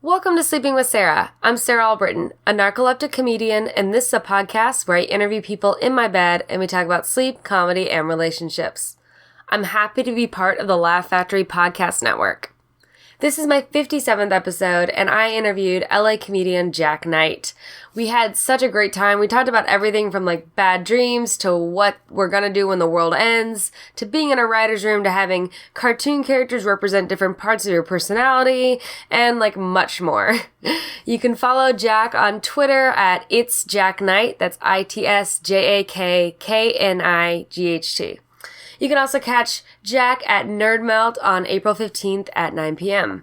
Welcome to Sleeping with Sarah. I'm Sarah Albritton, a narcoleptic comedian, and this is a podcast where I interview people in my bed and we talk about sleep, comedy, and relationships. I'm happy to be part of the Laugh Factory podcast network. This is my 57th episode, and I interviewed LA comedian Jack Knight. We had such a great time. We talked about everything from bad dreams to what we're gonna do when the world ends, to being in a writer's room, to having cartoon characters represent different parts of your personality, and much more. You can follow Jack on Twitter at It's Jack Knight. That's ITSJAKKNIGHT. You can also catch Jack at Nerd Melt on April 15th at 9 p.m.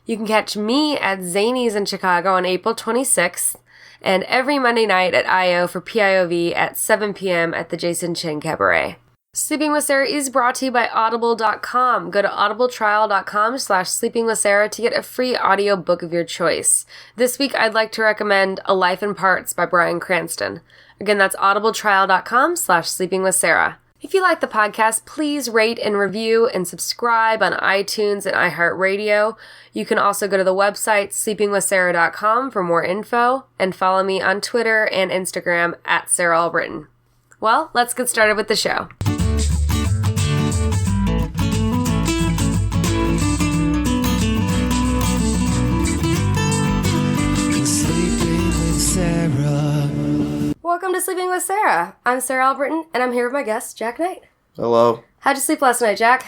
You can catch me at Zany's in Chicago on April 26th, and every Monday night at IO for PIOV at 7 p.m. at the Jason Cheng Cabaret. Sleeping with Sarah is brought to you by Audible.com. Go to audibletrial.com/sleepingwithsarah to get a free audiobook of your choice. This week, I'd like to recommend A Life in Parts by Bryan Cranston. Again, that's audibletrial.com/sleepingwithsarah. If you like the podcast, please rate and review and subscribe on iTunes and iHeartRadio. You can also go to the website sleepingwithsarah.com for more info and follow me on Twitter and Instagram at Sarah Albritton. Well, let's get started with the show. Sleeping with Sarah. Welcome to Sleeping with Sarah. I'm Sarah Albritton, and I'm here with my guest, Jack Knight. Hello. How'd you sleep last night, Jack?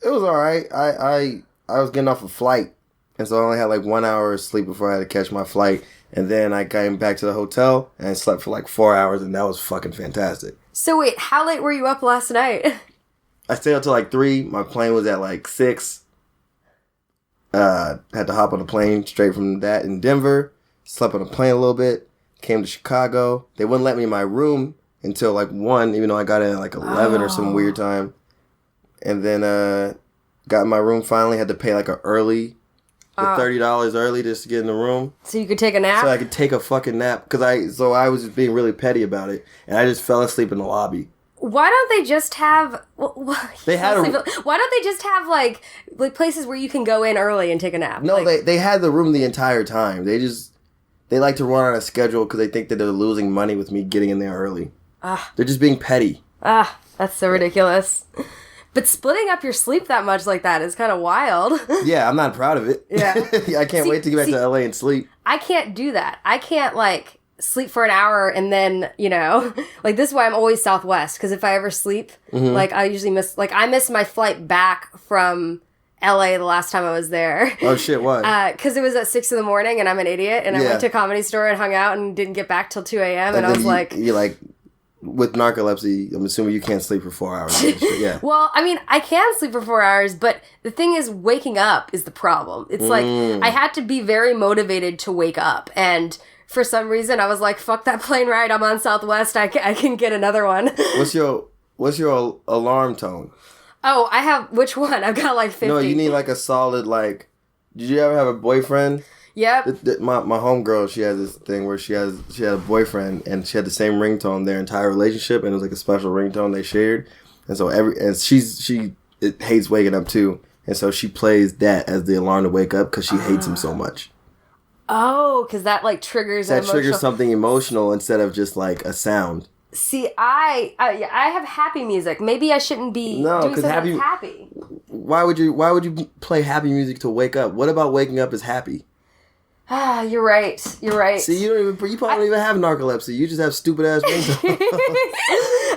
It was alright. I was getting off a flight, and so I only had 1 hour of sleep before I had to catch my flight. And then I came back to the hotel, and I slept for 4 hours, and that was fucking fantastic. So wait, how late were you up last night? I stayed up till 3. My plane was at 6. Had to hop on a plane straight from that in Denver. Slept on a plane a little bit. Came to Chicago. They wouldn't let me in my room until 1, even though I got in at 11 or some weird time. And then got in my room finally. Had to pay a early, $30 early just to get in the room. So you could take a nap? So I could take a fucking nap. Because I was just being really petty about it. And I just fell asleep in the lobby. Why don't they just have... Why don't they just have places where you can go in early and take a nap? No, they had the room the entire time. They like to run on a schedule because they think that they're losing money with me getting in there early. They're just being petty. That's so ridiculous. But splitting up your sleep that much like that is kind of wild. Yeah, I'm not proud of it. Yeah. I can't wait to get back to LA and sleep. I can't do that. I can't, sleep for an hour and then, this is why I'm always Southwest. Because if I ever sleep, I usually miss, I missed my flight back from LA the last time I was there. Oh shit, why? Because it was at 6 a.m. and I'm an idiot and I went to a Comedy Store and hung out and didn't get back till 2 a.m. and I was with narcolepsy, I'm assuming you can't sleep for 4 hours. Yeah. Well, I mean, I can sleep for 4 hours, but the thing is waking up is the problem. It's I had to be very motivated to wake up, and for some reason I was like, fuck that plane ride, I'm on Southwest, I can get another one. What's your alarm tone? Oh, I have, which one? I've got 50. No, you need a solid, did you ever have a boyfriend? Yep. My homegirl, she has this thing where she had a boyfriend and she had the same ringtone their entire relationship, and it was a special ringtone they shared. And so she hates waking up too. And so she plays that as the alarm to wake up because she hates him so much. Oh, because that triggers that triggers something emotional instead of just a sound. See, I have happy music. Maybe I shouldn't be doing something that's happy. Why would you play happy music to wake up? What about waking up is happy? You're right. See, you probably don't even have narcolepsy. You just have stupid ass ringtones.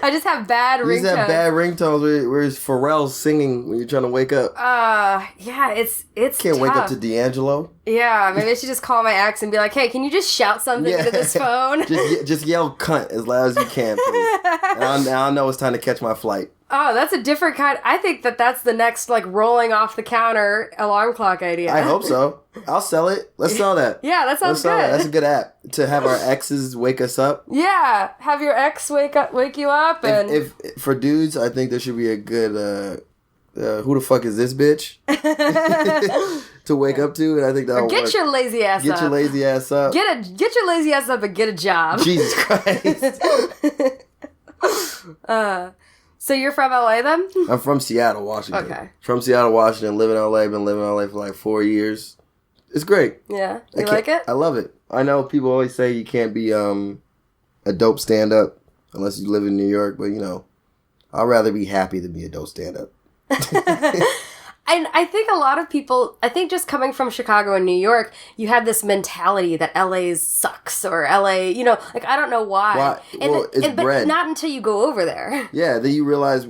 I just have bad ringtones. You just have bad ringtones where it's Pharrell singing when you're trying to wake up. Yeah, it's Can't tough. wake up to D'Angelo. Yeah, maybe I should just call my ex and be like, hey, can you just shout something into this phone? just yell cunt as loud as you can, please. And I'll know it's time to catch my flight. Oh, that's a different kind. I think that's the next, rolling off the counter alarm clock idea. I hope so. I'll sell it. Let's sell that. Yeah, that sounds good. That's a good app to have our exes wake us up. Yeah, have your ex wake you up. And if for dudes, I think there should be a good who the fuck is this bitch to wake up to, and I think that'll get work. your lazy ass up. Get your lazy ass up. Get your lazy ass up and get a job. Jesus Christ. So you're from LA then? I'm from Seattle, Washington. Okay. From Seattle, Washington. Live in LA. Been living in LA for 4 years. It's great. Yeah. You like it? I love it. I know people always say you can't be a dope stand-up unless you live in New York, but, I'd rather be happy than be a dope stand-up. And I think a lot of people, just coming from Chicago and New York, you have this mentality that LA sucks or LA, I don't know why. But not until you go over there. Yeah, then you realize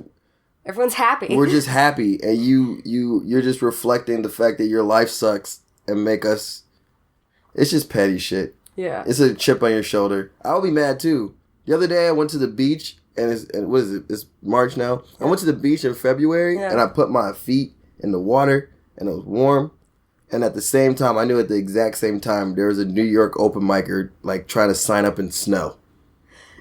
everyone's happy. We're just happy, and you're just reflecting the fact that your life sucks and make us. It's just petty shit. Yeah, it's a chip on your shoulder. I would be mad too. The other day I went to the beach, and what is it? It's March now. Yeah. I went to the beach in February, and I put my feet in the water, and it was warm. And at the same time, I knew at the exact same time there was a New York open micer trying to sign up in snow.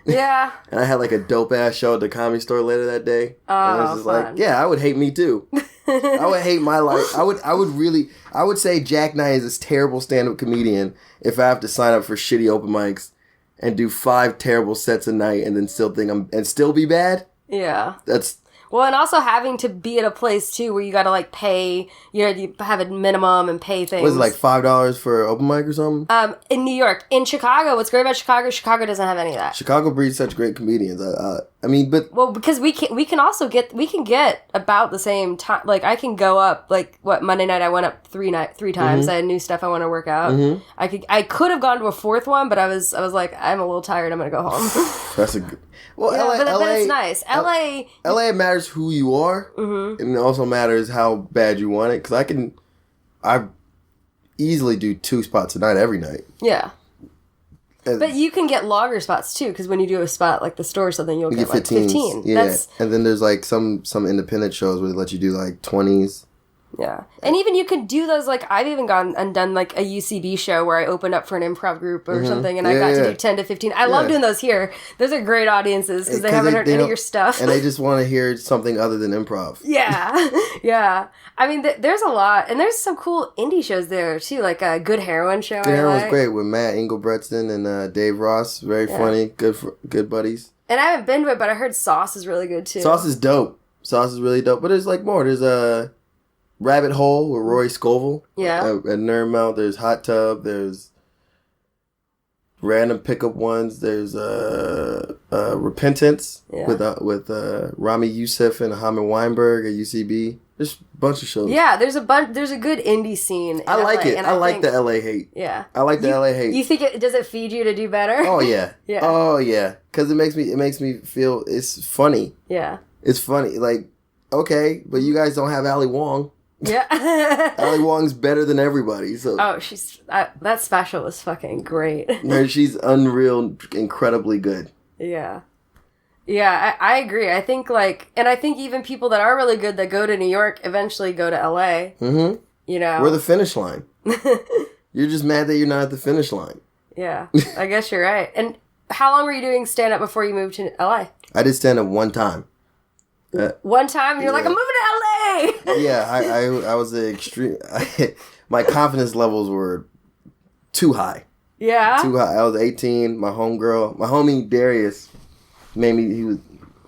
Yeah. And I had a dope ass show at the Comedy Store later that day. Oh, and I was just I would hate me too. I would hate my life. I would say Jack Knight is this terrible stand-up comedian if I have to sign up for shitty open mics and do 5 terrible sets a night and then still think and still be bad. Yeah. That's. Well, and also having to be at a place, too, where you got to, pay, you have a minimum and pay things. Was it, $5 for an open mic or something? In New York. In Chicago, what's great about Chicago doesn't have any of that. Chicago breeds such great comedians. But... Well, because we can also get about the same time. I can go up, Monday night I went up 3 times. Mm-hmm. I had new stuff I want to work out. Mm-hmm. I could have gone to a 4th one, but I was like, I'm a little tired, I'm going to go home. That's a good... Well, yeah, LA, but it's nice. LA matters who you are, mm-hmm. and it also matters how bad you want it. Because I easily do 2 spots a night every night. Yeah. But you can get longer spots too, because when you do a spot like the store or something, you'll get 15. Yeah, and then there's some independent shows where they let you do 20s. Yeah. And even you could do those, I've even gone and done, a UCB show where I opened up for an improv group or mm-hmm. something, and I got to do 10 to 15. I love doing those here. Those are great audiences, because they haven't heard any of your stuff. And they just want to hear something other than improv. Yeah. Yeah. I mean, there's a lot, and there's some cool indie shows there, too, like a Good Heroin show. Good Heroin's great, with Matt Engelbretson and Dave Ross. Very funny. Good buddies. And I haven't been to it, but I heard Sauce is really good, too. Sauce is dope. Sauce is really dope. But there's, more. There's Rabbit Hole with Roy Scovel. Yeah. At Nerdmouth. There's Hot Tub. There's random pickup ones. There's Repentance with Rami Youssef and Hamid Weinberg at UCB. There's a bunch of shows. Yeah, there's a good indie scene. I like it. I like the LA hate. Yeah. I like the LA hate. You think does it feed you to do better? Oh yeah. Yeah. Oh yeah. Because it makes me feel it's funny. Yeah. It's funny. Okay, but you guys don't have Ali Wong. Yeah. Ali Wong's better than everybody. So. Oh, that special was fucking great. She's unreal, incredibly good. Yeah. Yeah, I agree. I think and I think even people that are really good that go to New York eventually go to LA. Mm-hmm. We're the finish line. You're just mad that you're not at the finish line. Yeah, I guess you're right. And how long were you doing stand-up before you moved to LA? I did stand-up one time. One time? You're like, I'm moving to LA! Yeah, I was the extreme... my confidence levels were too high. Yeah? Too high. I was 18. My homie Darius...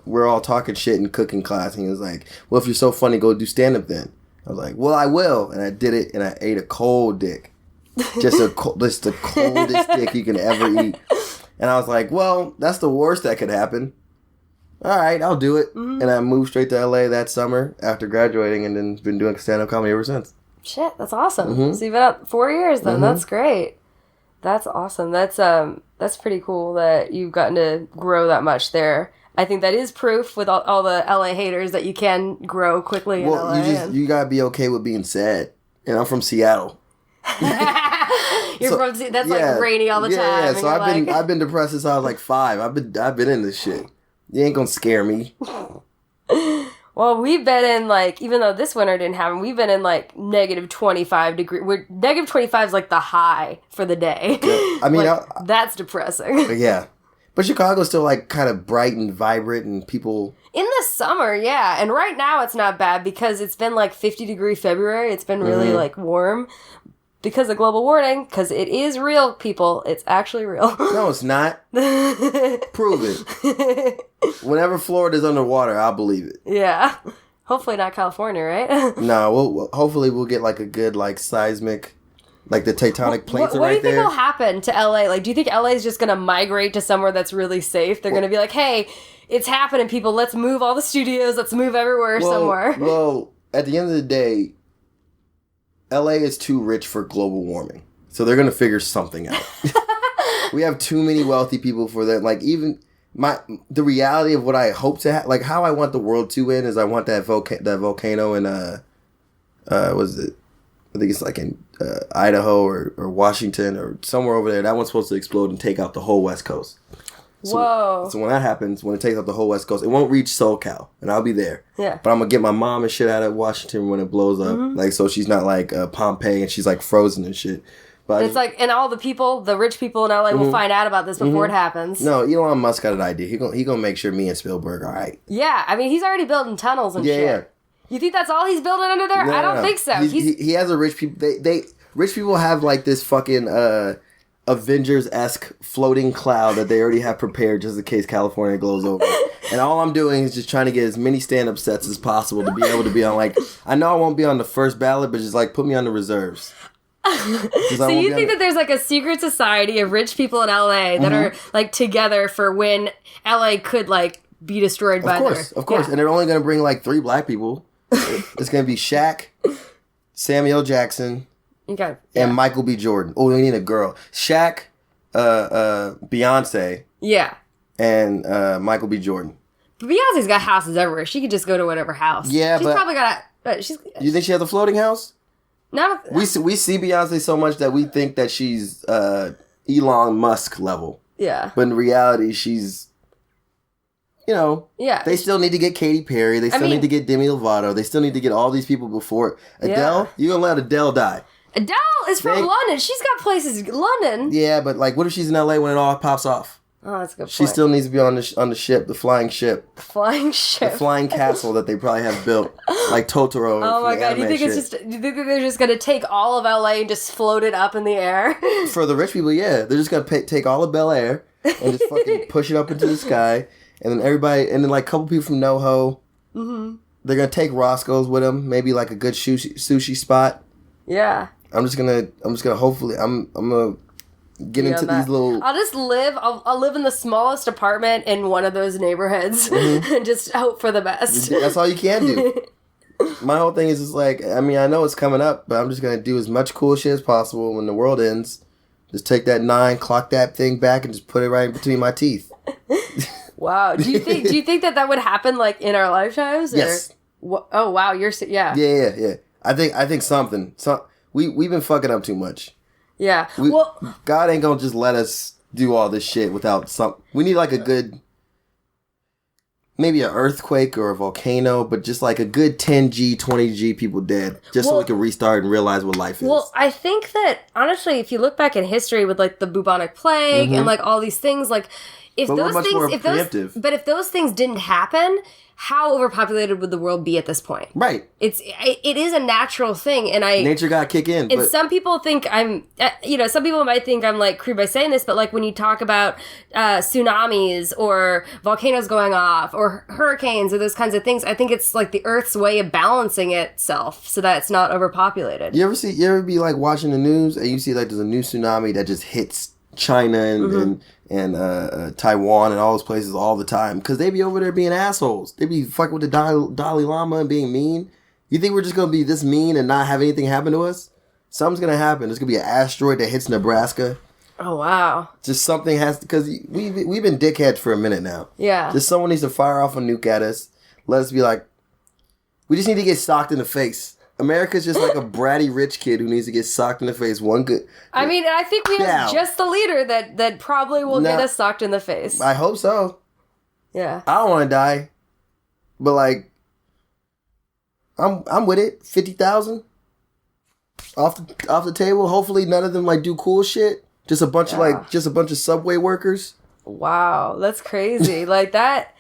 we're all talking shit in cooking class, and he was like, well, if you're so funny, go do stand-up then. I was like, well, I will. And I did it, and I ate a cold dick. Just the coldest dick you can ever eat. And I was like, well, that's the worst that could happen. All right, I'll do it. Mm-hmm. And I moved straight to LA that summer after graduating, and then been doing stand-up comedy ever since. Shit, that's awesome. Mm-hmm. So you've been up 4 years then. Mm-hmm. That's great. That's awesome. That's pretty cool that you've gotten to grow that much there. I think that is proof with all the LA haters that you can grow quickly in LA. You gotta be okay with being sad. And I'm from Seattle. That's rainy all the time. Yeah. So I've been depressed since I was 5. I've been in this shit. You ain't gonna scare me. Well, we've been in, even though this winter didn't happen, we've been in, negative 25 degrees. Negative 25 is, the high for the day. Yeah. I mean, that's depressing. Yeah. But Chicago's still, kind of bright and vibrant and people... In the summer, yeah. And right now it's not bad because it's been, 50-degree February. It's been really, warm because of global warming. Because it is real, people. It's actually real. No, it's not. Prove it. Whenever Florida's underwater, I'll believe it. Yeah. Hopefully not California, right? No, hopefully we'll get, a good, seismic, Like the tectonic plates are what right do you think there. will happen to LA? Like, do you think LA is just going to migrate to somewhere that's really safe? They're going to be like, hey, it's happening, people. Let's move all the studios. Let's move everywhere somewhere. Well, at the end of the day, LA is too rich for global warming. So they're going to figure something out. We have too many wealthy people for that. Like, even the reality of what I hope to have, like how I want the world to end is I want that volcano in, was it? I think it's like in Idaho or Washington or somewhere over there. That one's supposed to explode and take out the whole West Coast. Whoa. So when that happens, when it takes out the whole West Coast, it won't reach SoCal, and I'll be there. Yeah. But I'm going to get my mom and shit out of Washington when it blows up. Mm-hmm. Like, so she's not like Pompeii and she's like frozen and shit. But It's like, and all the people, the rich people in LA will find out about this before it happens. No, Elon Musk got an idea. He gonna make sure me and Spielberg are all right. Yeah, I mean, he's already building tunnels and shit. Yeah. You think that's all he's building under there? No, I don't think so. He has a rich people. They rich people have like this fucking Avengers-esque floating cloud that they already have prepared just in case California blows over. And all I'm doing is just trying to get as many stand-up sets as possible to be able to be on, like, I know I won't be on the first ballot, but just like put me on the reserves. So you think that there's like a secret society of rich people in LA that are like together for when LA could like be destroyed by Of course. And they're only going to bring like 3 black people. It's going to be Shaq, Samuel Jackson, and Michael B. Jordan. Oh, we need a girl. Shaq, Beyonce. Yeah. And Michael B. Jordan. But Beyonce's got houses everywhere. She could just go to whatever house. Yeah, she's probably got a... You think she has a floating house? No. We see Beyonce so much that we think that she's Elon Musk level. Yeah. But in reality, she's... You know, yeah. They still need to get Katy Perry. They still need to get Demi Lovato. They still need to get all these people before Adele. Yeah. You're gonna let Adele die? Adele is from London. She's got places in London. Yeah, but like, what if she's in LA when it all pops off? Oh, that's a good point. She still needs to be on the ship, the flying ship. The flying ship. The flying castle that they probably have built, like Totoro. Oh my god! Do you think they're just gonna take all of LA and just float it up in the air? For the rich people, yeah, they're just gonna take all of Bel Air and just fucking push it up into the sky. And then everybody, like a couple people from NoHo, they're gonna take Roscoe's with them. Maybe like a good sushi spot. Yeah. I'm just gonna hopefully I'm gonna get into these little. I'll live in the smallest apartment in one of those neighborhoods and just hope for the best. That's all you can do. My whole thing is just like, I mean, I know it's coming up, but I'm just gonna do as much cool shit as possible when the world ends. Just take that 9, clock that thing back, and just put it right in between my teeth. Wow. Do you think that would happen like in our lifetimes? Or? Yes. Oh wow, yeah. Yeah. I think something. We've been fucking up too much. Yeah. God ain't gonna just let us do all this shit without some. We need like a good, maybe an earthquake or a volcano, but just like a good 10G, 20G people dead, just so we can restart and realize what life is. Well, I think that honestly, if you look back in history with like the bubonic plague and like all these things, like. If those things didn't happen, how overpopulated would the world be at this point? Right. It is a natural thing, and nature got to kick in. And some people think some people might think I'm like crude by saying this, but like when you talk about tsunamis or volcanoes going off or hurricanes or those kinds of things, I think it's like the Earth's way of balancing itself so that it's not overpopulated. You ever be like watching the news and you see like there's a new tsunami that just hits China and Taiwan and all those places all the time because they be over there being assholes. They be fucking with the Dalai Lama and being mean. You think we're just gonna be this mean and not have anything happen to us? Something's gonna happen. There's gonna be an asteroid that hits Nebraska. Oh wow! Just something has to, because we've been dickheads for a minute now. Yeah. Just someone needs to fire off a nuke at us. Let us be like, we just need to get socked in the face. America's just like a bratty rich kid who needs to get socked in the face. I mean, I think we have just the leader that probably will get us socked in the face. I hope so. Yeah. I don't want to die, but like, I'm with it. 50,000 off the table. Hopefully, none of them like do cool shit. Just a bunch of subway workers. Wow, that's crazy. Like that.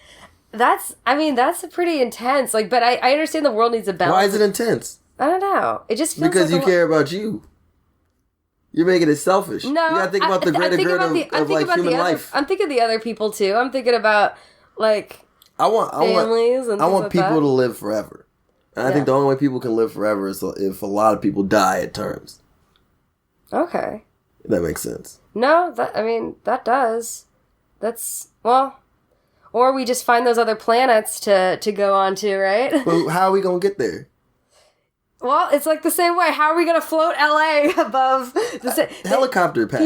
That's pretty intense. Like, but I understand the world needs a balance. Why is it intense? I don't know. It just feels because you care about you. You're making it selfish. No, you gotta think about the greater good of like human life. I'm thinking the other people too. I'm thinking about like families and I want people to live forever. And I think the only way people can live forever is if a lot of people die at terms. Okay. That makes sense. No, that does. That's, well, or we just find those other planets to go on to, right? Well, how are we going to get there? Well, it's like the same way. How are we going to float LA above the helicopter pass?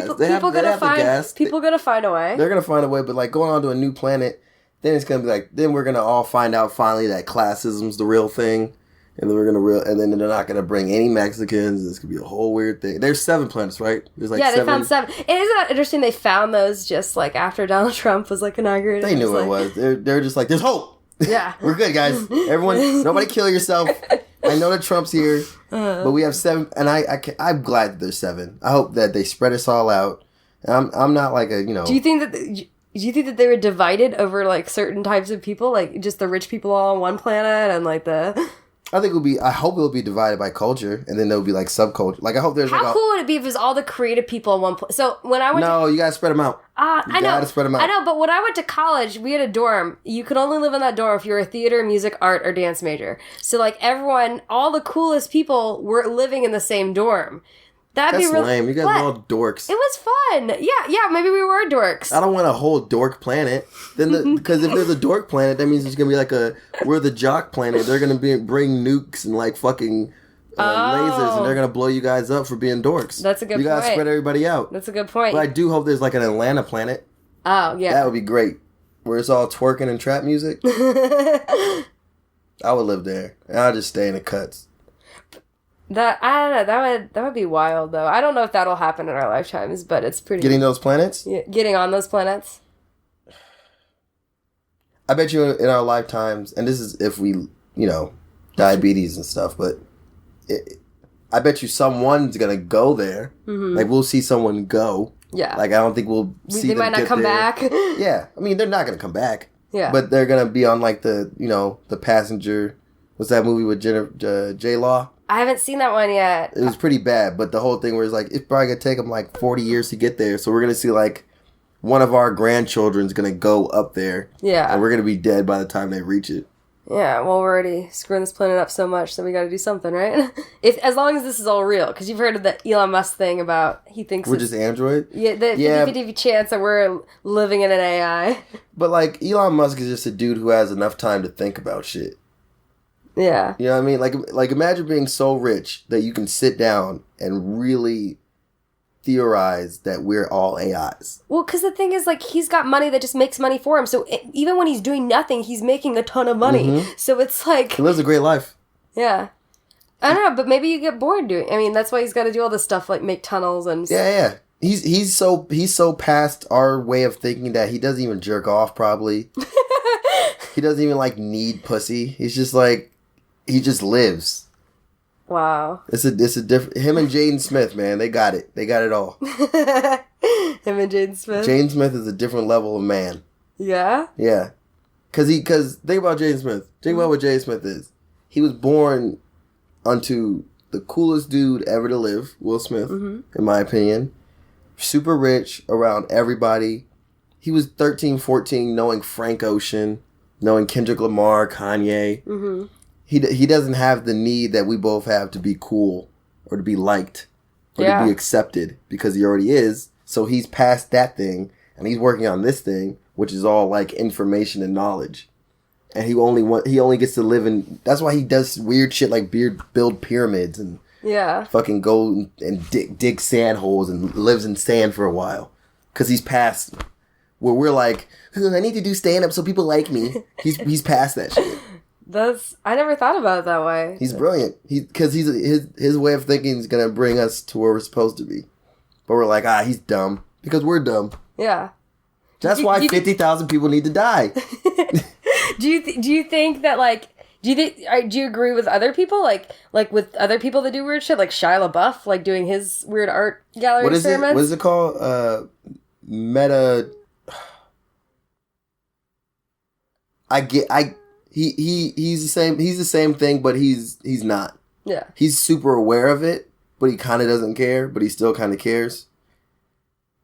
People gonna find a way. They're going to find a way, but like going on to a new planet, then it's going to be like, then we're going to all find out finally that classism's the real thing. And then and then they're not going to bring any Mexicans. It's going to be a whole weird thing. There's 7 planets, right? There's like they found 7. And isn't that interesting? They found those just like after Donald Trump was like inaugurated. They knew what it was. They're just like, there's hope. Yeah. We're good, guys. Everyone, nobody kill yourself. I know that Trump's here, but we have 7, and I'm glad that there's 7. I hope that they spread us all out. I'm not like a, you know. Do you think that they were divided over like certain types of people, like just the rich people all on one planet and like the? I hope it'll be divided by culture, and then there'll be like subculture. Like I hope there's How cool would it be if it was all the creative people in one place? So when I went you gotta spread them out. I know. Spread them out. I know, but when I went to college, we had a dorm. You could only live in that dorm if you were a theater, music, art, or dance major. So like everyone, all the coolest people were living in the same dorm. That's be really lame. You guys are all dorks. It was fun. Yeah. Maybe we were dorks. I don't want a whole dork planet. Then because if there's a dork planet, that means it's gonna be like we're the jock planet. They're gonna bring nukes and like fucking lasers, and they're gonna blow you guys up for being dorks. That's a good point. You gotta spread everybody out. That's a good point. But I do hope there's like an Atlanta planet. Oh yeah, that would be great. Where it's all twerking and trap music. I would live there, and I'll just stay in the cuts. I don't know. That would be wild, though. I don't know if that'll happen in our lifetimes, but it's pretty. Getting those planets? Yeah, getting on those planets. I bet you in our lifetimes, and this is if we, diabetes and stuff, but I bet you someone's gonna go there. Mm-hmm. Like we'll see someone go. Yeah. Like I don't think we'll see them. They might not come back. Yeah, I mean they're not gonna come back. Yeah. But they're gonna be on like the the passenger. What's that movie with J-Law? I haven't seen that one yet. It was pretty bad, but the whole thing was like, it's probably going to take them like 40 years to get there. So we're going to see like one of our grandchildren's going to go up there. Yeah. And we're going to be dead by the time they reach it. Yeah, well, we're already screwing this planet up so much that we got to do something, right? As long as this is all real. Because you've heard of the Elon Musk thing about he thinks we're just Android? Yeah, the 50-50 chance that we're living in an AI. But like Elon Musk is just a dude who has enough time to think about shit. Yeah. You know what I mean? Like imagine being so rich that you can sit down and really theorize that we're all AIs. Well, because the thing is, like, he's got money that just makes money for him. So even when he's doing nothing, he's making a ton of money. Mm-hmm. So it's like... He lives a great life. Yeah. I don't know, but maybe you get bored doing... I mean, that's why he's got to do all this stuff, like make tunnels and... Yeah. He's so past our way of thinking that he doesn't even jerk off, probably. He doesn't even, like, need pussy. He's just like... He just lives. Wow. It's a different... Him and Jaden Smith, man, they got it. They got it all. Him and Jaden Smith? Jaden Smith is a different level of man. Yeah? Yeah. Because think about Jaden Smith. Think about what Jaden Smith is. He was born unto the coolest dude ever to live, Will Smith, in my opinion. Super rich, around everybody. He was 13, 14, knowing Frank Ocean, knowing Kendrick Lamar, Kanye. Mm-hmm. He doesn't have the need that we both have to be cool or to be liked or to be accepted because he already is. So he's past that thing and he's working on this thing, which is all like information and knowledge. And he only gets to live in. That's why he does weird shit like build pyramids and fucking go and dig sand holes and lives in sand for a while because he's past where we're like, I need to do stand up so people like me. He's past that shit. I never thought about it that way. He's brilliant. Because his way of thinking is gonna bring us to where we're supposed to be. But we're like, he's dumb because we're dumb. Yeah. That's why 50,000 people need to die. Do you think that like do you agree with other people like with other people that do weird shit like Shia LaBeouf like doing his weird art gallery experiments? What is it called? Meta. He's the same. He's the same thing, but he's not. Yeah. He's super aware of it, but he kind of doesn't care, but he still kind of cares.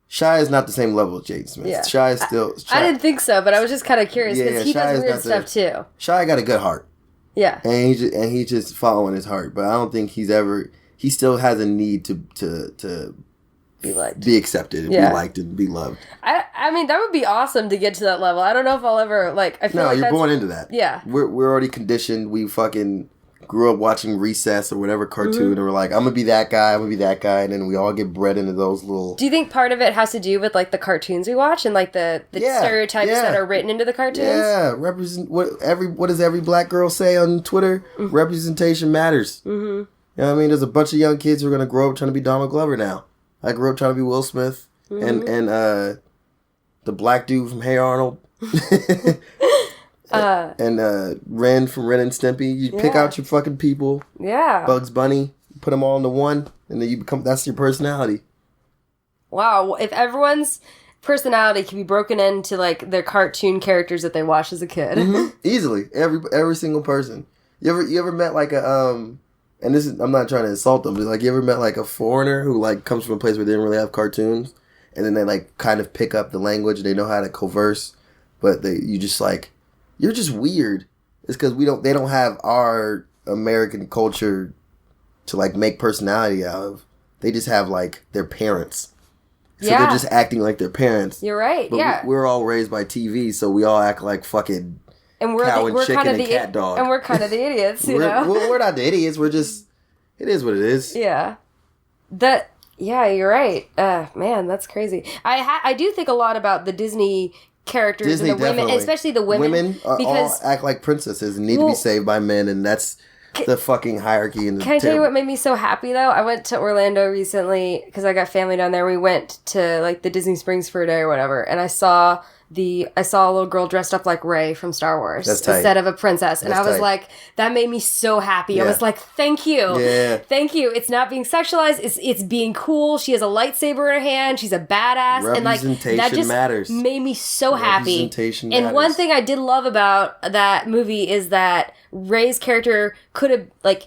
Shia is not the same level as Jaden Smith. Yeah. Shia is still... I didn't think so, but I was just kind of curious because he does weird stuff too. Shia got a good heart. Yeah. And he's just following his heart, but I don't think he still has a need to be accepted and be liked and be loved. I mean, that would be awesome to get to that level. I don't know if I'll ever, like, I feel like you're born into that. Yeah. We're already conditioned. We fucking grew up watching Recess or whatever cartoon, and we're like, I'm gonna be that guy, and then we all get bred into those little... Do you think part of it has to do with, like, the cartoons we watch and, like, the stereotypes that are written into the cartoons? Yeah, what does every black girl say on Twitter? Mm-hmm. Representation matters. Mm-hmm. You know what I mean? There's a bunch of young kids who are gonna grow up trying to be Donald Glover now. I grew up trying to be Will Smith, and the black dude from Hey Arnold. And Ren from Ren and Stimpy. You pick out your fucking people. Yeah. Bugs Bunny. Put them all into one. And then that's your personality. Wow. If everyone's personality can be broken into, like, their cartoon characters that they watched as a kid. Mm-hmm. Easily. Every single person. You ever met, like, a, and this is, I'm not trying to insult them, but, like, you ever met, like, a foreigner who, like, comes from a place where they didn't really have cartoons? And then they, like, kind of pick up the language. They know how to converse. But you just, like... You're just weird. It's because they don't have our American culture to, like, make personality out of. They just have, like, their parents. So they're just acting like their parents. You're right, but we're all raised by TV, so we all act like fucking cow and chicken and cat dog. And we're kind of the idiots, you know? We're not the idiots. We're just... It is what it is. Yeah. Yeah, you're right. Man, that's crazy. I do think a lot about the Disney... characters Disney, and the women, especially the women. Women all act like princesses and need to be saved by men, and that's the fucking hierarchy. Can I tell you what made me so happy, though? I went to Orlando recently because I got family down there. We went to, like, the Disney Springs for a day or whatever, and I saw a little girl dressed up like Rey from Star Wars instead of a princess. And I was like, that made me so happy. Yeah. I was like, thank you. Yeah. Thank you. It's not being sexualized. It's being cool. She has a lightsaber in her hand. She's a badass. Representation and, like, that just matters. Made me so happy. Representation and matters. one thing I did love about that movie is that Rey's character could have, like,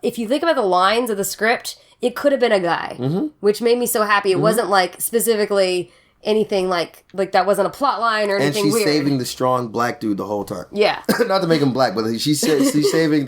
if you think about the lines of the script, it could have been a guy, which made me so happy. It wasn't, like, specifically... anything like that wasn't a plot line or anything weird. And she's saving the strong black dude the whole time. Yeah. Not to make him black, but she's saving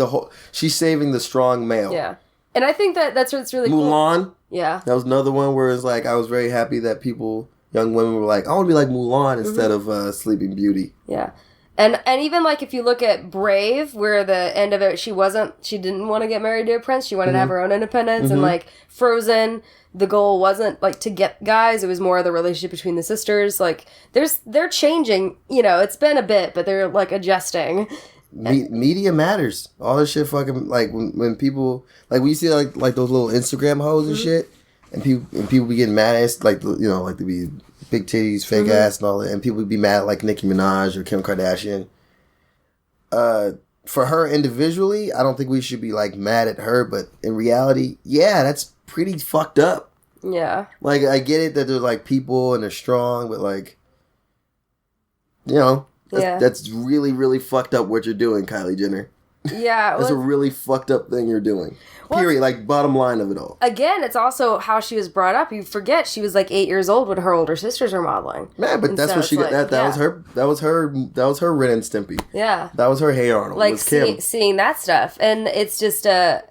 the strong male. Yeah. And I think that's what's really cool. Mulan. Yeah. That was another one where it's like I was very happy that young women were like, I want to be like Mulan instead of Sleeping Beauty. Yeah. And even, like, if you look at Brave, where the end of it, she didn't want to get married to a prince. She wanted to have her own independence. And, like, Frozen, the goal wasn't, like, to get guys. It was more the relationship between the sisters. Like, they're changing. You know, it's been a bit, but they're, like, adjusting. Media matters. All this shit fucking, like, when people, like, when you see, like those little Instagram hoes and shit, and people be getting mad at, like, you know, like, they be... big titties, fake ass, and all that. And people would be mad at, like, Nicki Minaj or Kim Kardashian. For her individually, I don't think we should be, like, mad at her. But in reality, yeah, that's pretty fucked up. Yeah. Like, I get it that they're, like, people and they're strong. But, like, you know, that's really, really fucked up what you're doing, Kylie Jenner. Yeah. That's a really fucked up thing you're doing. Period. Like, bottom line of it all. Again, it's also how she was brought up. You forget she was like 8 years old when her older sisters were modeling. Man, but that's what she got. That was her Ren and Stimpy. Yeah. That was her Hey Arnold. Like seeing that stuff. And it's just a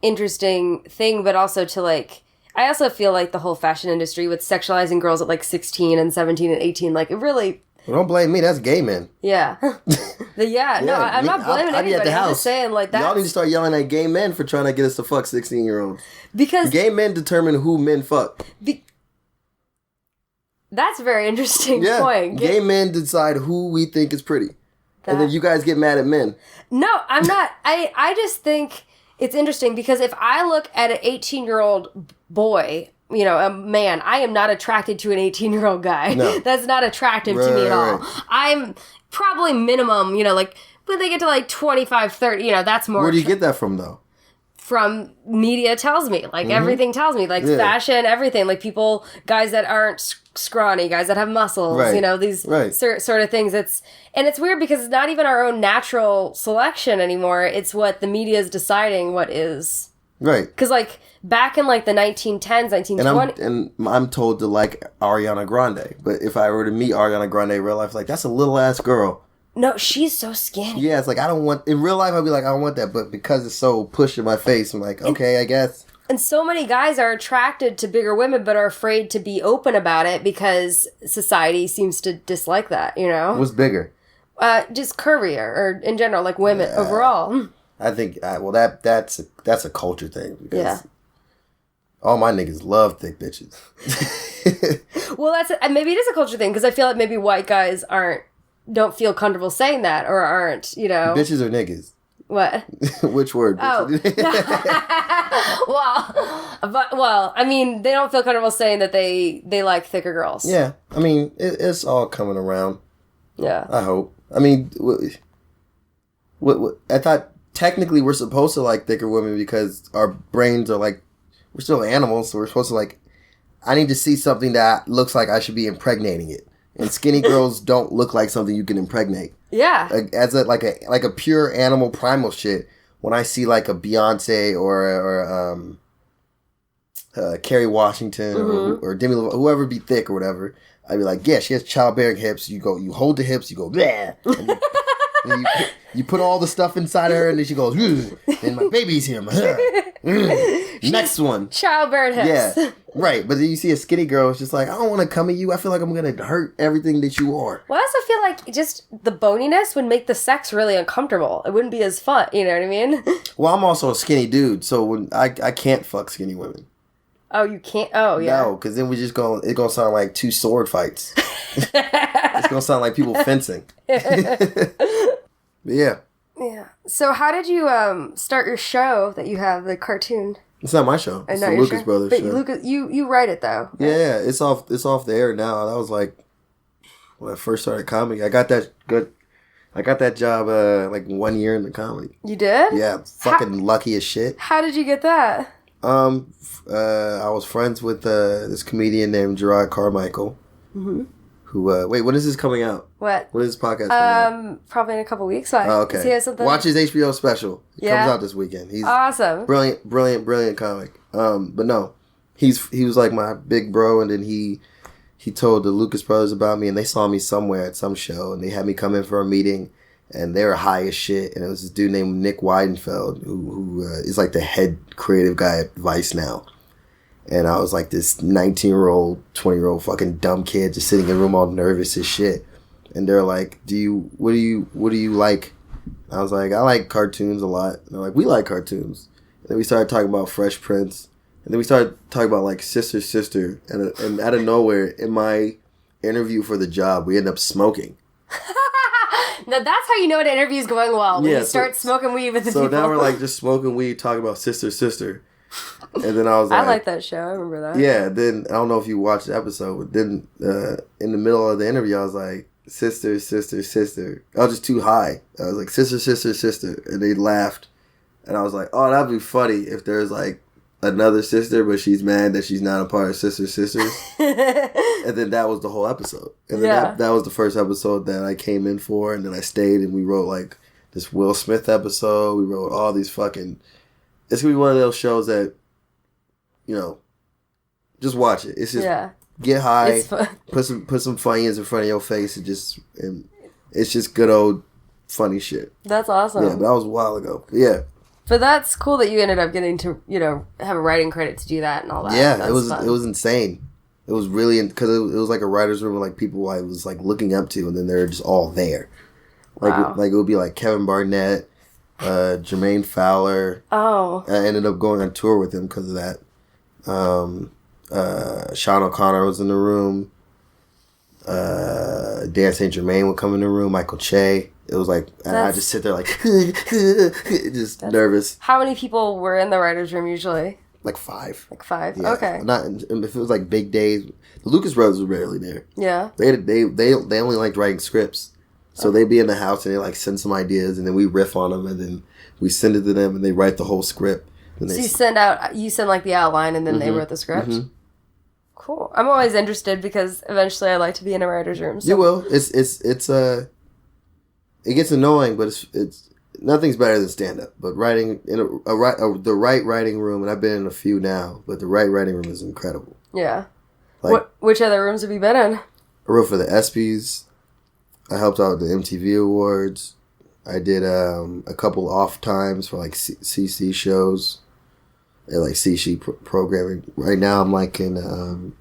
interesting thing, but also to, like, I also feel like the whole fashion industry with sexualizing girls at like 16 and 17 and 18, like, it really... Well, don't blame me. That's gay men. Yeah. No, I'm not blaming anybody. I'm just saying, like, that. Y'all need to start yelling at gay men for trying to get us to fuck 16-year-olds. Because gay men determine who men fuck. That's a very interesting point. Gay men decide who we think is pretty. And then you guys get mad at men. No, I'm not. I just think it's interesting because if I look at an 18-year-old boy... you know, a man, I am not attracted to an 18-year-old guy. No. That's not attractive to me at all. I'm probably minimum, you know, like, when they get to like 25, 30, you know, that's more... Where do you get that from, though? From media tells me. Like, everything tells me. Like, fashion, everything. Like, people, guys that aren't scrawny, guys that have muscles, you know, these sort of things. And it's weird because it's not even our own natural selection anymore. It's what the media is deciding what is. Right. Because, like... back in, like, the 1910s, 1920s... And I'm told to like Ariana Grande. But if I were to meet Ariana Grande in real life, like, that's a little-ass girl. No, she's so skinny. Yeah, it's like, I don't want... In real life, I'd be like, I don't want that. But because it's so pushed in my face, I'm like, okay, I guess. And so many guys are attracted to bigger women but are afraid to be open about it because society seems to dislike that, you know? What's bigger? Just curvier, or in general, like women overall. I think, that's a culture thing. Because all my niggas love thick bitches. Well, maybe it is a culture thing, because I feel like maybe white guys don't feel comfortable saying that, or aren't, you know. Bitches or niggas? What? Which word? Oh. well, I mean, they don't feel comfortable saying that they like thicker girls. Yeah. I mean, it's all coming around. Yeah. I hope. I mean, I thought technically we're supposed to like thicker women because our brains are like, we're still animals, so we're supposed to like, I need to see something that looks like I should be impregnating it. And skinny girls don't look like something you can impregnate. Yeah. As like a pure animal primal shit, when I see like a Beyonce or Kerry Washington or Demi Lovato, whoever be thick or whatever, I'd be like, yeah, she has childbearing hips. You hold the hips, you go, bleh. And you put all the stuff inside her, and then she goes, and my baby's here. Next one. Childbearing hips. Yeah, right. But then you see a skinny girl, it's just like, I don't want to come at you. I feel like I'm going to hurt everything that you are. Well, I also feel like just the boniness would make the sex really uncomfortable. It wouldn't be as fun, you know what I mean? Well, I'm also a skinny dude, so when I can't fuck skinny women. Oh, you can't? Oh, yeah. No, because then it's going to sound like two sword fights. It's going to sound like people fencing. Yeah. Yeah. So how did you start your show that you have, the cartoon? It's not my show. It's the Lucas Brothers but show. Lucas, you write it though. Right? Yeah, it's off the air now. That was like when I first started comedy. I got that job like 1 year in the comedy. You did? Yeah, fucking lucky as shit. How did you get that? I was friends with this comedian named Gerard Carmichael. Mm-hmm. Who, wait, when is this coming out? What? When is this podcast coming out? Probably in a couple weeks. Like, oh, okay. He has something. Watch his HBO special. It comes out this weekend. He's awesome. Brilliant comic. But no, he was like my big bro, and then he told the Lucas Brothers about me, and they saw me somewhere at some show, and they had me come in for a meeting, and they were high as shit, and it was this dude named Nick Weidenfeld, who is like the head creative guy at Vice now. And I was like this 19-year-old, 20-year-old fucking dumb kid just sitting in a room all nervous as shit. And they're like, what do you like? I was like, I like cartoons a lot. And they're like, we like cartoons. And then we started talking about Fresh Prince. And then we started talking about like Sister. And out of nowhere, in my interview for the job, we ended up smoking. Now that's how you know an interview is going well. When you start smoking weed with the people. So now we're like just smoking weed, talking about Sister. And then I was like... I like that show. I remember that. Yeah, then... I don't know if you watched the episode, but then in the middle of the interview, I was like, Sister. I was just too high. I was like, Sister. And they laughed. And I was like, oh, that'd be funny if there's like another sister, but she's mad that she's not a part of Sisters. And then that was the whole episode. And then that was the first episode that I came in for. And then I stayed and we wrote like this Will Smith episode. We wrote all these fucking... It's going to be one of those shows that, you know, just watch it. It's just get high, put some Funyuns in front of your face, and it's just good old funny shit. That's awesome. Yeah, but that was a while ago. Yeah. But that's cool that you ended up getting to, you know, have a writing credit to do that and all that. Yeah, that's it was fun. It was insane. It was really, because it was like a writer's room with like people I was like looking up to, and then they're just all there. Like, like it would be like Kevin Barnett, Jermaine Fowler. Oh. I ended up going on tour with him because of that. Sean O'Connor was in the room. Dan St. Germain would come in the room. Michael Che. It was like, and I just sit there like, just nervous. How many people were in the writer's room usually? Like 5. Like 5? Yeah. Okay. Not if it was like big days. The Lucas Brothers were rarely there. Yeah. They only liked writing scripts. So they'd be in the house and they like send some ideas and then we riff on them and then we send it to them and they write the whole script. And so you send like the outline and then they wrote the script? Mm-hmm. Cool. I'm always interested because eventually I like to be in a writer's room. So. You will. It gets annoying, but it's nothing's better than stand up. But writing in the right writing room, and I've been in a few now, but the right writing room is incredible. Yeah. Like, which other rooms have you been in? I wrote for the ESPYs. I helped out with the MTV Awards. I did a couple off times for like CC shows. at like C-Sheet programming. Right now I'm like in,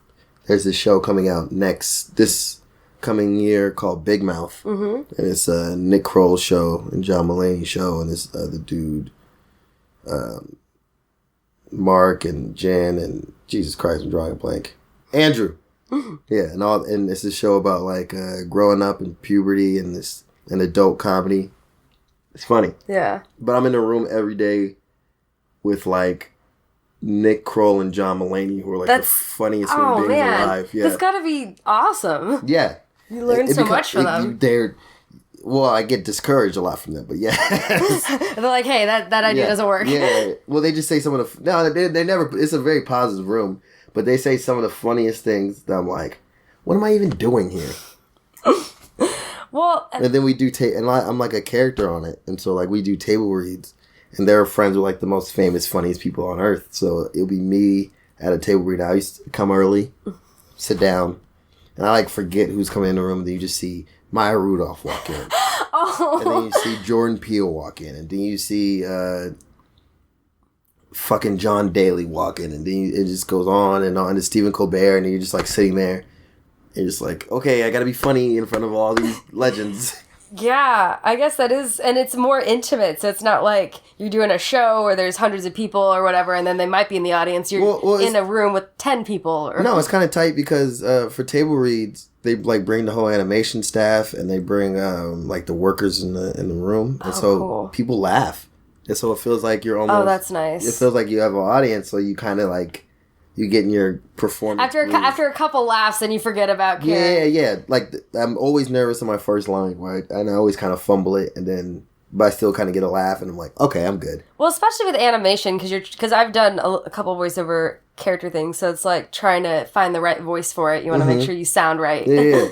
there's this show coming out this coming year called Big Mouth. Mm-hmm. And it's a Nick Kroll show and John Mulaney show, and this other dude, Mark and Jen and Jesus Christ, I'm drawing a blank. Andrew. Mm-hmm. Yeah, and it's a show about like growing up in puberty and an adult comedy. It's funny. Yeah. But I'm in the room every day with like Nick Kroll and John Mulaney, who are like the funniest human beings alive. Yeah. That's gotta be awesome. Yeah. You learn so much from them. Well, I get discouraged a lot from them, but yeah. They're like, hey, that idea doesn't work. Yeah. Well, they just say some of the... No, they never... It's a very positive room, but they say some of the funniest things that I'm like, what am I even doing here? Well... And then we do... and I'm like a character on it, and so like we do table reads, and they're friends with like the most famous, funniest people on earth, so it'll be me at a table read. I used to come early, sit down, and I like forget who's coming in the room, and then you just see Maya Rudolph walk in. Oh. And then you see Jordan Peele walk in. And then you see fucking John Daly walk in. And then it just goes on and on. And Stephen Colbert. And then you're just like sitting there. And you're just like, okay, I gotta be funny in front of all these legends. Yeah, I guess that is, and it's more intimate, so it's not like you're doing a show where there's hundreds of people or whatever, and then they might be in the audience. You're in a room with 10 people. No, it's kind of tight because for table reads, they like bring the whole animation staff, and they bring like the workers in the room, and so people laugh, and so it feels like you're almost. Oh, that's nice. It feels like you have an audience, so you kind of like. You get in your performance. After a couple laughs, then you forget about caring. Yeah. Like, I'm always nervous on my first line, right? And I always kind of fumble it, but I still kind of get a laugh, and I'm like, okay, I'm good. Well, especially with animation, because I've done a couple voiceover character things, so it's like trying to find the right voice for it. You want to make sure you sound right. Yeah.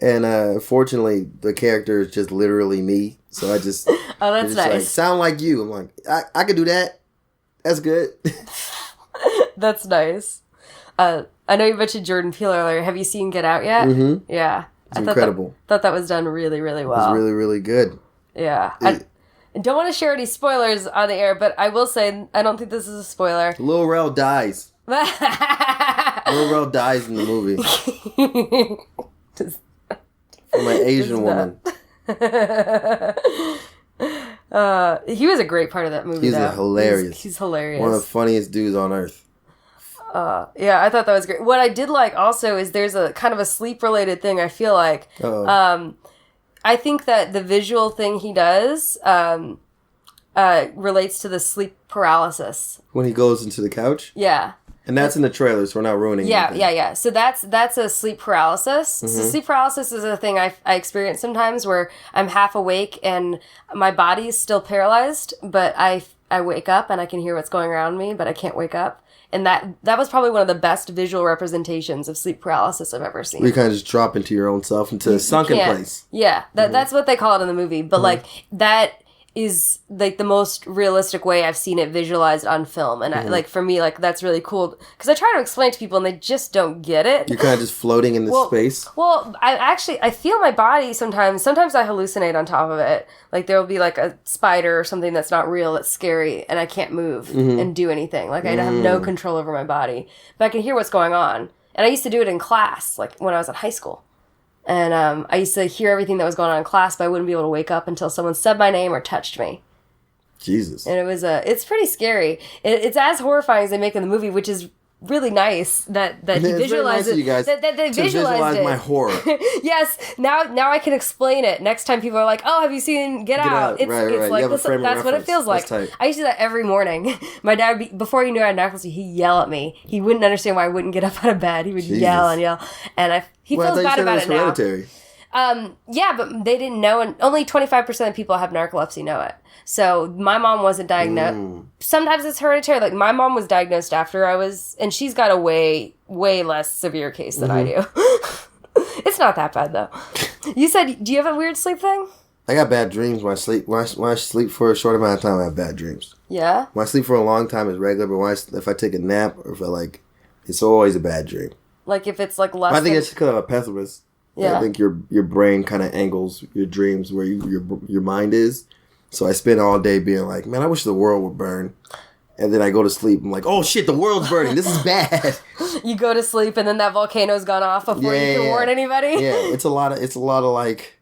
And fortunately, the character is just literally me, so I just... Oh, that's nice. Like, sound like you. I'm like, I could do that. That's good. That's nice. I know you mentioned Jordan Peele earlier. Have you seen Get Out yet? Mm-hmm. Yeah. It's incredible. Thought that was done really, really well. It was really, really good. Yeah. I don't want to share any spoilers on the air, but I will say I don't think this is a spoiler. Lil Rel dies. Lil Rel dies in the movie. From an Asian woman. He was a great part of that movie. He's hilarious. He's hilarious. One of the funniest dudes on earth. Yeah, I thought that was great. What I did like also is there's a kind of a sleep related thing. I feel like I think that the visual thing he does relates to the sleep paralysis. When he goes into the couch? Yeah. And that's in the trailer, so we're not ruining anything. Yeah. So that's a sleep paralysis. Mm-hmm. So sleep paralysis is a thing I experience sometimes where I'm half awake and my body is still paralyzed, but I wake up and I can hear what's going around me, but I can't wake up. And that was probably one of the best visual representations of sleep paralysis I've ever seen. Where you kind of just drop into your own self, into a sunken place. Yeah, that's what they call it in the movie. But like that is like the most realistic way I've seen it visualized on film, and I, like for me, like that's really cool because I try to explain to people and they just don't get it. You're kind of just floating in this space. Well, I feel my body sometimes. Sometimes I hallucinate on top of it. Like there will be like a spider or something that's not real, that's scary, and I can't move and do anything. Like I have no control over my body, but I can hear what's going on. And I used to do it in class, like when I was in high school. And I used to hear everything that was going on in class, but I wouldn't be able to wake up until someone said my name or touched me. Jesus. And it's pretty scary. It's as horrifying as they make in the movie, which is really nice that he visualized it. That they visualized it. My horror. Yes. Now I can explain it. Next time people are like, "Oh, have you seen Get Out?" It's right. like that's what it feels like. I used to do that every morning. My dad, before he knew I had narcolepsy, he'd yell at me. He wouldn't understand why I wouldn't get up out of bed. He would yell and yell, and he feels bad about it now. Hereditary. Yeah, but they didn't know, and only 25% of people who have narcolepsy know it. So my mom wasn't diagnosed. Sometimes it's hereditary. Like my mom was diagnosed after I was, and she's got a way less severe case than I do. It's not that bad though. You said, do you have a weird sleep thing? I got bad dreams when I sleep. When I sleep for a short amount of time, I have bad dreams. Yeah. When I sleep for a long time, it's regular. But if I take a nap or if I like, it's always a bad dream. Like if it's like less. I think it's because I'm a pessimist. Yeah. I think your brain kind of angles your dreams where your mind is. So I spend all day being like, man, I wish the world would burn. And then I go to sleep. I'm like, oh shit, the world's burning. This is bad. You go to sleep and then that volcano's gone off before you can warn anybody. Yeah, it's a lot of like,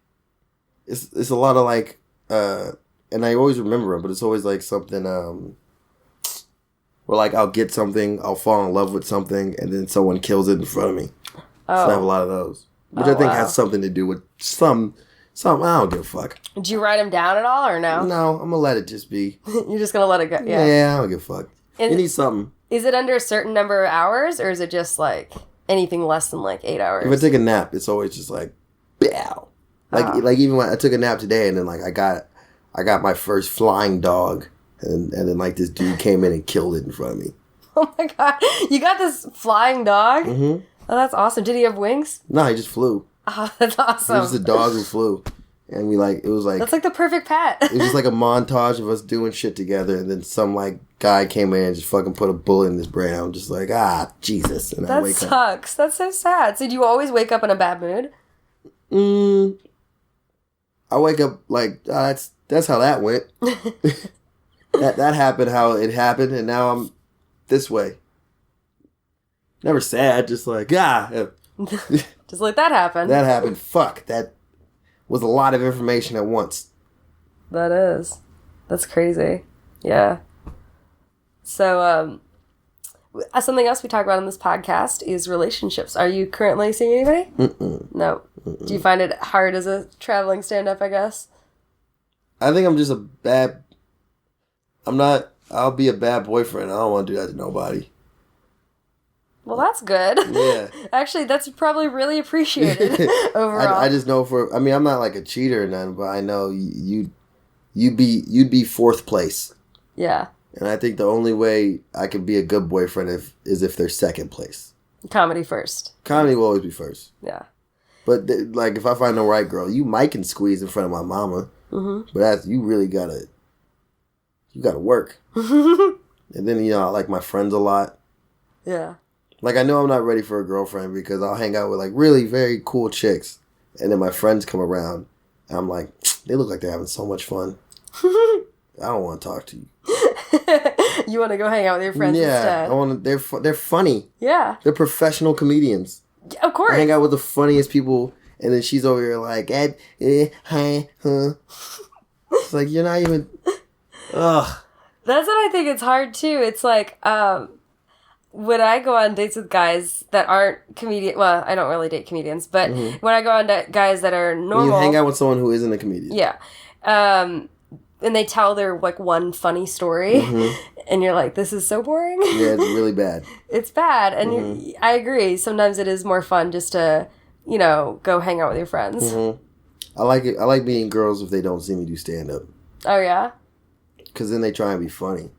and I always remember it, but it's always like something, where like I'll get something, I'll fall in love with something, and then someone kills it in front of me. Oh. So I have a lot of those, which I think has something to do with some. I don't give a fuck. Did you write them down at all, or no? No, I'm gonna let it just be. You're just gonna let it go. Yeah, I don't give a fuck. And you need something. Is it under a certain number of hours, or is it just like anything less than like 8 hours? If I take a nap, it's always just like, bow. Like even when I took a nap today, and then like I got my first flying dog, and then like this dude came in and killed it in front of me. Oh my god, you got this flying dog? Mm-hmm. Oh, that's awesome. Did he have wings? No, he just flew. Oh, that's awesome. It was a dog who flew. And it was like... That's like the perfect pet. It was just like a montage of us doing shit together. And then some like guy came in and just fucking put a bullet in his brain. I'm just like, Jesus. And that sucks. That's so sad. So do you always wake up in a bad mood? I wake up like, that's how that went. that happened how it happened. And now I'm this way. Never sad. Just like, Just like that happened. That happened. Fuck. That was a lot of information at once. That is. That's crazy. Yeah. So, something else we talk about on this podcast is relationships. Are you currently seeing anybody? Mm-mm. No. Mm-mm. Do you find it hard as a traveling stand-up, I guess? I think I'm just I'll be a bad boyfriend. I don't want to do that to nobody. Well, that's good. Yeah. Actually, that's probably really appreciated overall. I just know I'm not like a cheater or nothing, but I know you'd be fourth place. Yeah. And I think the only way I can be a good boyfriend is if they're second place. Comedy first. Comedy will always be first. Yeah. But like if I find the right girl, you might can squeeze in front of my mama. Mm-hmm. But you really gotta work. And then I like my friends a lot. Yeah. Like, I know I'm not ready for a girlfriend because I'll hang out with, like, really very cool chicks. And then my friends come around, and I'm like, they look like they're having so much fun. I don't want to talk to you. You want to go hang out with your friends instead? Yeah, they're funny. Yeah. They're professional comedians. Of course. I hang out with the funniest people, and then she's over here like, hi, huh. It's like, you're not even, ugh. That's what I think it's hard, too. It's like, when I go on dates with guys that aren't comedian, well, I don't really date comedians, but when I go on guys that are normal, when you hang out with someone who isn't a comedian, yeah, and they tell their like one funny story, and you're like, this is so boring. Yeah, it's really bad. It's bad, and I agree. Sometimes it is more fun just to go hang out with your friends. I like it. I like meeting girls if they don't see me do stand up. Oh yeah, because then they try and be funny.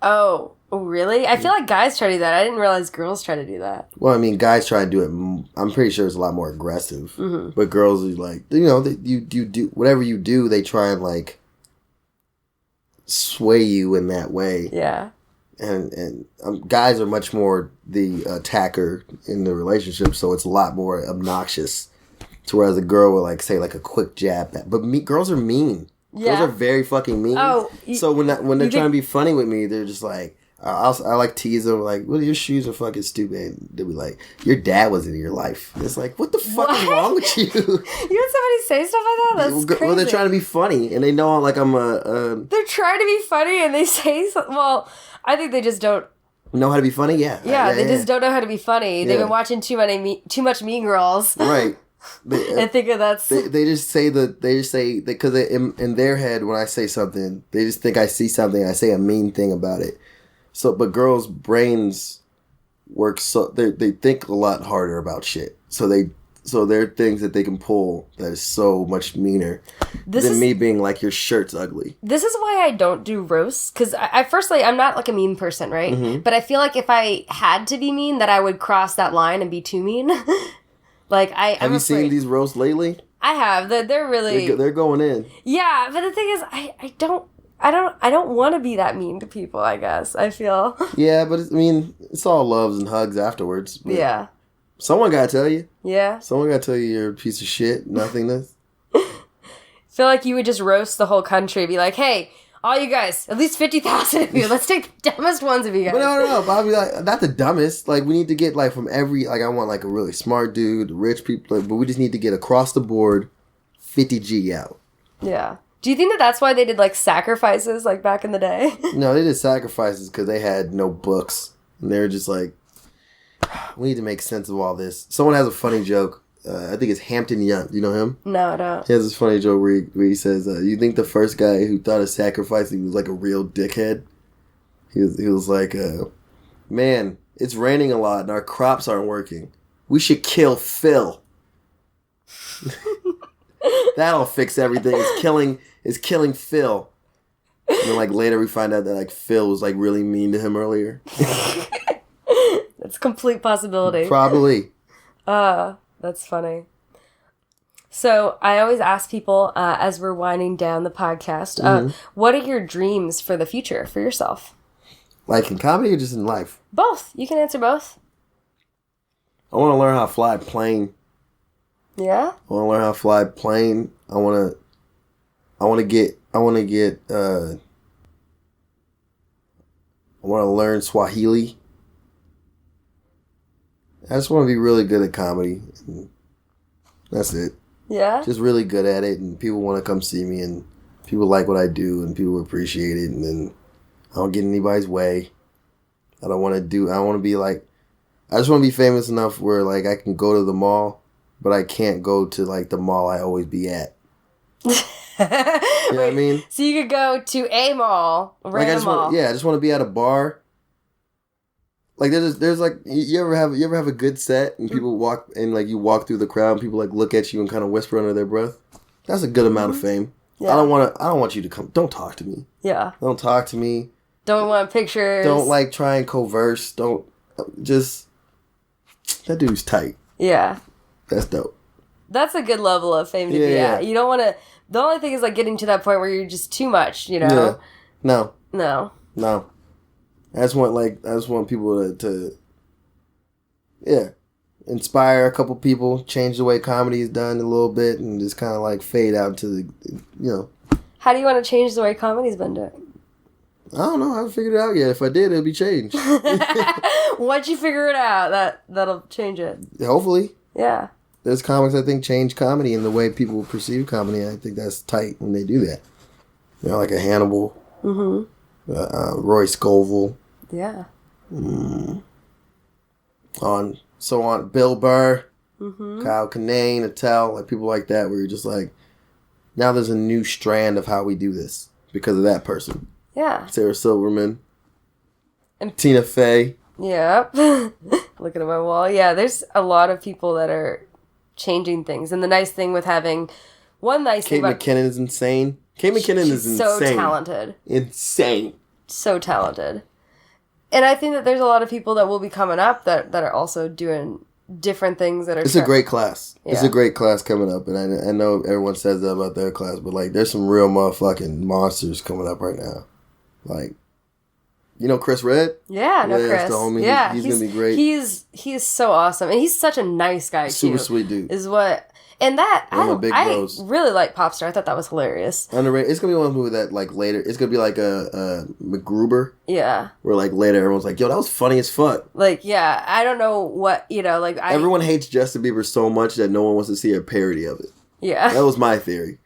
Oh, really? I feel like guys try to do that. I didn't realize girls try to do that. Well, I mean, guys try to do it. I'm pretty sure it's a lot more aggressive. But girls are like, you do whatever you do. They try and like sway you in that way. Yeah. And guys are much more the attacker in the relationship, so it's a lot more obnoxious. To whereas a girl will like say like a quick jab, but girls are mean. Yeah. Girls are very fucking mean. Oh, so when they're trying to be funny with me, they're just like, I like tease them like, well, your shoes are fucking stupid. They'll be like, your dad was in your life. It's like, what the fuck is wrong with you? You had somebody say stuff like that? That's crazy. Well, they're trying to be funny, and they know like I'm They're trying to be funny, and they say something. Well, I think they just don't know how to be funny. Yeah. Yeah, they just don't know how to be funny. They've been watching too much Mean Girls. Right. I think that's... They just say because in their head, when I say something, they just think I see something, I say a mean thing about it. So, but girls' brains work they think a lot harder about shit. So there are things that they can pull that is so much meaner than me being like, your shirt's ugly. This is why I don't do roasts, because I'm not like a mean person, right? But I feel like if I had to be mean, that I would cross that line and be too mean. Like have you seen these roasts lately? I have. They're really they're going in. Yeah, but the thing is, I don't want to be that mean to people. I guess I feel. Yeah, but it's all loves and hugs afterwards. Yeah. Someone gotta tell you. Yeah. Someone gotta tell you you're a piece of shit, nothingness. I feel like you would just roast the whole country, be like, hey, All you guys, at least 50,000 of you. Let's take the dumbest ones of you guys. But no. But I'll be like, not the dumbest. Like, we need to get, like, from every, like, I want, like, a really smart dude, rich people, like, but we just need to get across the board 50G out. Yeah. Do you think that that's why they did, like, sacrifices, like, back in the day? No, they did sacrifices because they had no books. And they were just like, we need to make sense of all this. Someone has a funny joke. I think it's Hampton Yount. Do you know him? No, I don't. He has this funny joke where he says, you think the first guy who thought of sacrificing was like a real dickhead? He was like, man, it's raining a lot and our crops aren't working. We should kill Phil. That'll fix everything. It's killing Phil. And then, like, later we find out that, like, Phil was, like, really mean to him earlier. That's a complete possibility. Probably. That's funny. So I always ask people as we're winding down the podcast, what are your dreams for the future for yourself? Like in comedy or just in life? Both. You can answer both. I want to learn how to fly a plane. Yeah? I want to learn how to fly a plane. I want to learn Swahili. I just want to be really good at comedy. That's it. Yeah? Just really good at it, and people want to come see me, and people like what I do, and people appreciate it, and then I don't get in anybody's way. I want to be like, I just want to be famous enough where, like, I can go to the mall, but I can't go to, like, the mall I always be at. You know what I mean? So you could go to a mall, a random mall. I just want to be at a bar. Like, there's like, you ever have a good set and people walk, and, like, you walk through the crowd and people, like, look at you and kind of whisper under their breath? That's a good amount of fame. Yeah. I don't want you to come. Don't talk to me. Yeah. Don't talk to me. Don't want pictures. Don't, like, try and converse. Don't, just, that dude's tight. Yeah. That's dope. That's a good level of fame to be at. You don't want to, the only thing is, like, getting to that point where you're just too much, you know? Yeah. No. I just want people to inspire a couple people, change the way comedy is done a little bit, and just kind of, like, fade out to the, How do you want to change the way comedy's been done? I don't know. I haven't figured it out yet. If I did, it'd be changed. Once you figure it out, that'll change it. Hopefully. Yeah. There's comics, I think, change comedy and the way people perceive comedy. I think that's tight when they do that. Like a Hannibal. Mm-hmm. Roy Scovel. Yeah. On Bill Burr. Mm-hmm. Kyle Kinane, Attell, like people like that, where you're just like, now there's a new strand of how we do this because of that person. Yeah. Sarah Silverman. And Tina Fey. Yep. Looking at my wall. Yeah, there's a lot of people that are changing things. And the nice thing with having one nice thing about Kate McKinnon is insane. Kate McKinnon is insane. So talented. Insane. So talented. And I think that there's a lot of people that will be coming up that are also doing different things that are... It's a great class. Yeah. It's a great class coming up. And I know everyone says that about their class, but, like, there's some real motherfucking monsters coming up right now. Like, you know Chris Redd? Yeah, I know Chris. That's the homie. Yeah, he's going to be great. He is so awesome. And he's such a nice guy, too. Super sweet dude. Is what... And that, I really like Popstar. I thought that was hilarious. Underrated. It's going to be one movie that, like, later... It's going to be like a MacGruber. Yeah. Where, like, later everyone's like, yo, that was funny as fuck. Like, yeah, I don't know what, like... Everyone hates Justin Bieber so much that no one wants to see a parody of it. Yeah. That was my theory.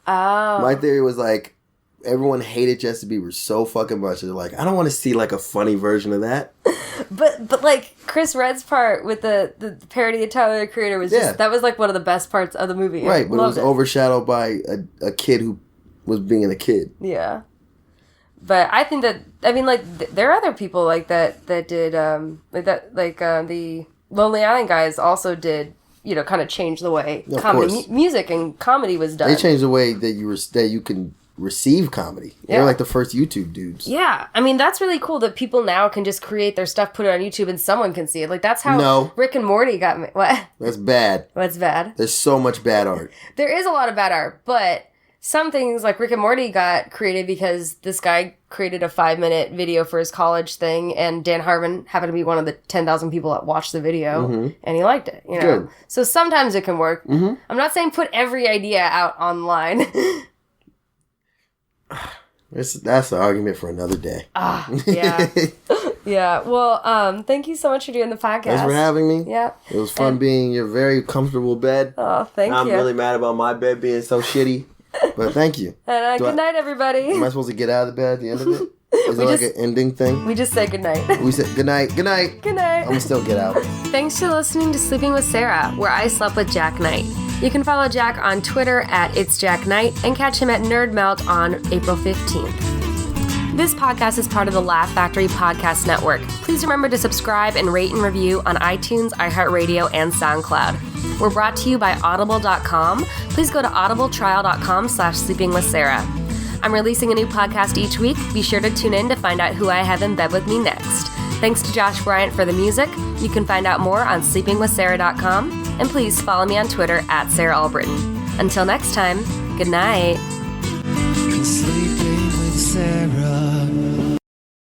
Oh. My theory was, like... Everyone hated Justin Bieber so fucking much. They're like, I don't want to see, like, a funny version of that. But like, Chris Redd's part with the parody of Tyler, the Creator was just, that was, like, one of the best parts of the movie. Right, but it was overshadowed by a kid who was being a kid. Yeah. But I think that, I mean, like, there are other people, like, that did, the Lonely Island guys also did, kind of change the way music and comedy was done. They changed the way that you can receive comedy. Yeah. They're like the first YouTube dudes. Yeah. I mean, that's really cool that people now can just create their stuff, put it on YouTube, and someone can see it. Like, that's how Rick and Morty got me. What? That's bad. What's bad? There's so much bad art. There is a lot of bad art, but some things like Rick and Morty got created because this guy created a 5-minute video for his college thing, and Dan Harmon happened to be one of the 10,000 people that watched the video, and he liked it, Good. So sometimes it can work. I'm not saying put every idea out online. That's an argument for another day. Yeah. Yeah. Well, thank you so much for doing the podcast. Thanks for having me. Yeah. It was fun being in your very comfortable bed. Oh, thank you. I'm really mad about my bed being so shitty. But thank you. And good night, everybody. Am I supposed to get out of the bed at the end of it? Is it like an ending thing? We just say good night. We said good night. Good night. Good night. I'm going to still get out. Thanks for listening to Sleeping with Sarah, where I slept with Jack Knight. You can follow Jack on Twitter at It's Jack Knight and catch him at Nerd Melt on April 15th. This podcast is part of the Laugh Factory Podcast Network. Please remember to subscribe and rate and review on iTunes, iHeartRadio, and SoundCloud. We're brought to you by Audible.com. Please go to audibletrial.com/sleepingwithsarah. I'm releasing a new podcast each week. Be sure to tune in to find out who I have in bed with me next. Thanks to Josh Bryant for the music. You can find out more on sleepingwithsarah.com. And please follow me on Twitter at Sarah Albritton. Until next time, good night.